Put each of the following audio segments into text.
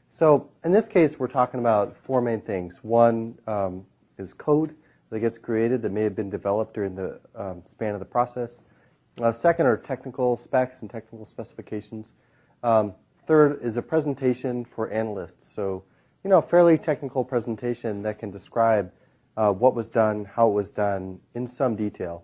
So in this case, we're talking about four main things. One is code that gets created that may have been developed during the span of the process. Second are technical specs and technical specifications. Third is a presentation for analysts. So, a fairly technical presentation that can describe what was done, how it was done in some detail.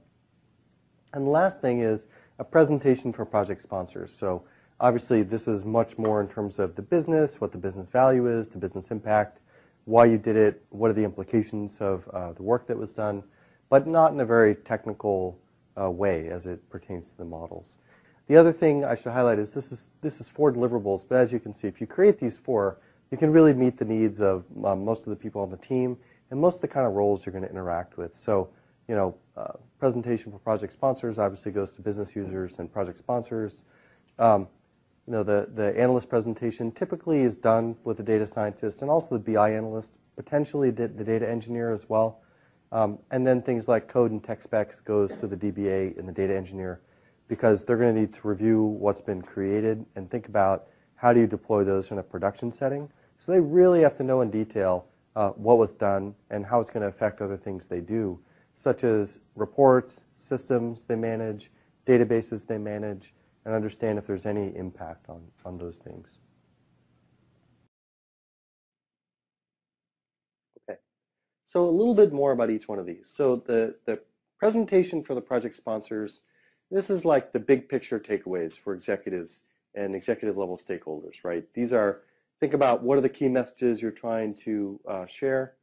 And the last thing is a presentation for project sponsors. So obviously this is much more in terms of the business, what the business value is, the business impact, why you did it, what are the implications of the work that was done, but not in a very technical way as it pertains to the models. The other thing I should highlight is this is four deliverables, but as you can see, if you create these four, you can really meet the needs of most of the people on the team and most of the kind of roles you're going to interact with. So, presentation for project sponsors obviously goes to business users and project sponsors. The analyst presentation typically is done with the data scientist and also the BI analyst, potentially the data engineer as well. And then things like code and tech specs goes to the DBA and the data engineer because they're going to need to review what's been created and think about how do you deploy those in a production setting. So they really have to know in detail what was done and how it's going to affect other things they do, such as reports, systems they manage, databases they manage, and understand if there's any impact on those things. Okay, so a little bit more about each one of these. So the presentation for the project sponsors, this is like the big picture takeaways for executives and executive level stakeholders, right? These are, think about what are the key messages you're trying to share.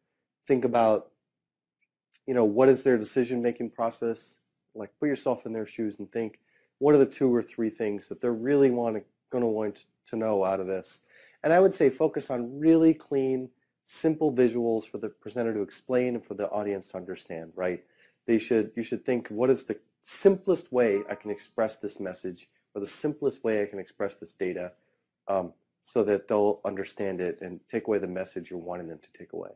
Think about, what is their decision-making process? Like put yourself in their shoes and think, what are the 2 or 3 things that they're really going to want to know out of this? And I would say focus on really clean, simple visuals for the presenter to explain and for the audience to understand, right? You should think, what is the simplest way I can express this message or the simplest way I can express this data so that they'll understand it and take away the message you're wanting them to take away.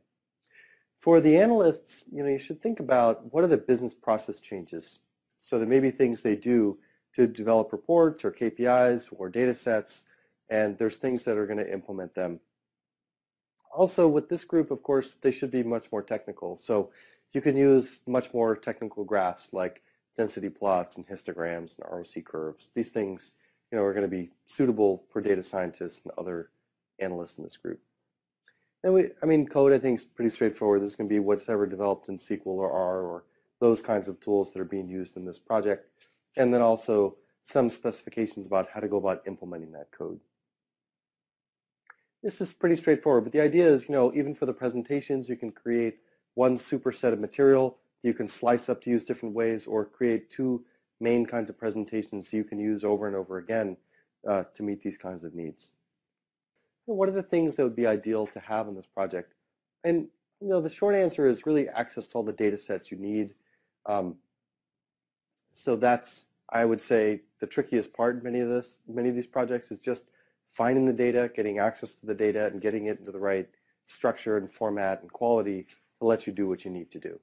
For the analysts, you should think about what are the business process changes. So there may be things they do to develop reports or KPIs or data sets, and there's things that are going to implement them. Also, with this group, of course, they should be much more technical. So you can use much more technical graphs like density plots and histograms and ROC curves. These things, are going to be suitable for data scientists and other analysts in this group. And code, I think, is pretty straightforward. This is going to be what's ever developed in SQL or R or those kinds of tools that are being used in this project. And then also some specifications about how to go about implementing that code. This is pretty straightforward, but the idea is, even for the presentations, you can create one super set of material that you can slice up to use different ways or create 2 main kinds of presentations you can use over and over again to meet these kinds of needs. What are the things that would be ideal to have in this project? And the short answer is really access to all the data sets you need. So that's, I would say, the trickiest part in many of these projects is just finding the data, getting access to the data, and getting it into the right structure and format and quality to let you do what you need to do.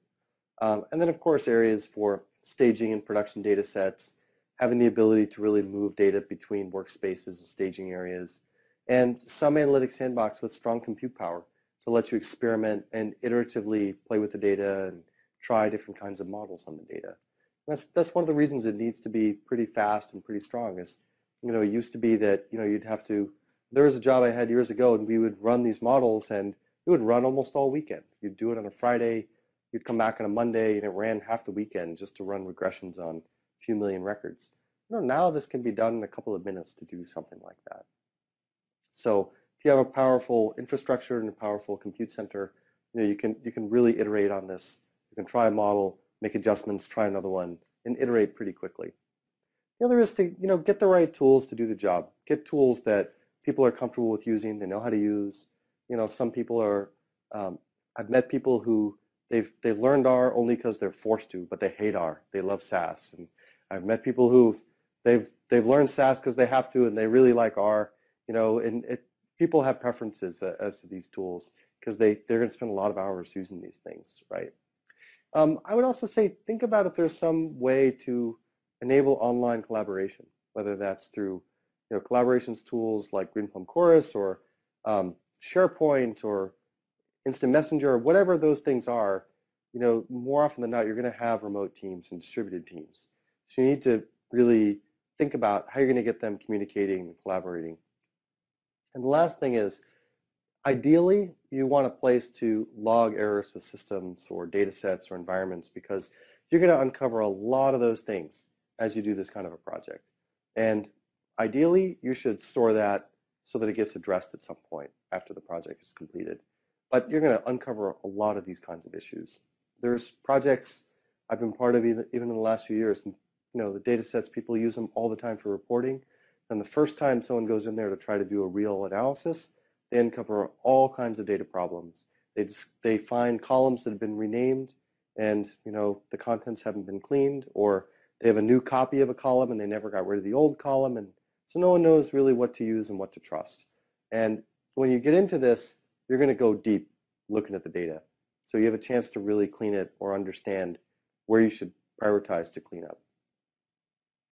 And then, of course, areas for staging and production data sets, having the ability to really move data between workspaces and staging areas, and some analytics sandbox with strong compute power to let you experiment and iteratively play with the data and try different kinds of models on the data. That's one of the reasons it needs to be pretty fast and pretty strong. Is it used to be that you'd have to. There was a job I had years ago, and we would run these models, and it would run almost all weekend. You'd do it on a Friday, you'd come back on a Monday, and it ran half the weekend just to run regressions on a few million records. Now this can be done in a couple of minutes to do something like that. So if you have a powerful infrastructure and a powerful compute center, you can really iterate on this. You can try a model, make adjustments, try another one, and iterate pretty quickly. The other is to get the right tools to do the job. Get tools that people are comfortable with using, they know how to use. Some people are. I've met people who they've learned R only because they're forced to, but they hate R. They love SAS, and I've met people who they've learned SAS because they have to, and they really like R. People have preferences as to these tools because they're going to spend a lot of hours using these things, right? I would also say think about if there's some way to enable online collaboration, whether that's through collaborations tools like Greenplum Chorus or SharePoint or Instant Messenger or whatever those things are, more often than not, you're going to have remote teams and distributed teams. So you need to really think about how you're going to get them communicating and collaborating. And the last thing is, ideally, you want a place to log errors with systems or data sets or environments, because you're going to uncover a lot of those things as you do this kind of a project. And ideally, you should store that so that it gets addressed at some point after the project is completed. But you're going to uncover a lot of these kinds of issues. There's projects I've been part of even in the last few years, and the data sets, people use them all the time for reporting. And the first time someone goes in there to try to do a real analysis, they uncover all kinds of data problems. They find columns that have been renamed, and the contents haven't been cleaned, or they have a new copy of a column and they never got rid of the old column, and so no one knows really what to use and what to trust. And when you get into this, you're going to go deep looking at the data, so you have a chance to really clean it or understand where you should prioritize to clean up.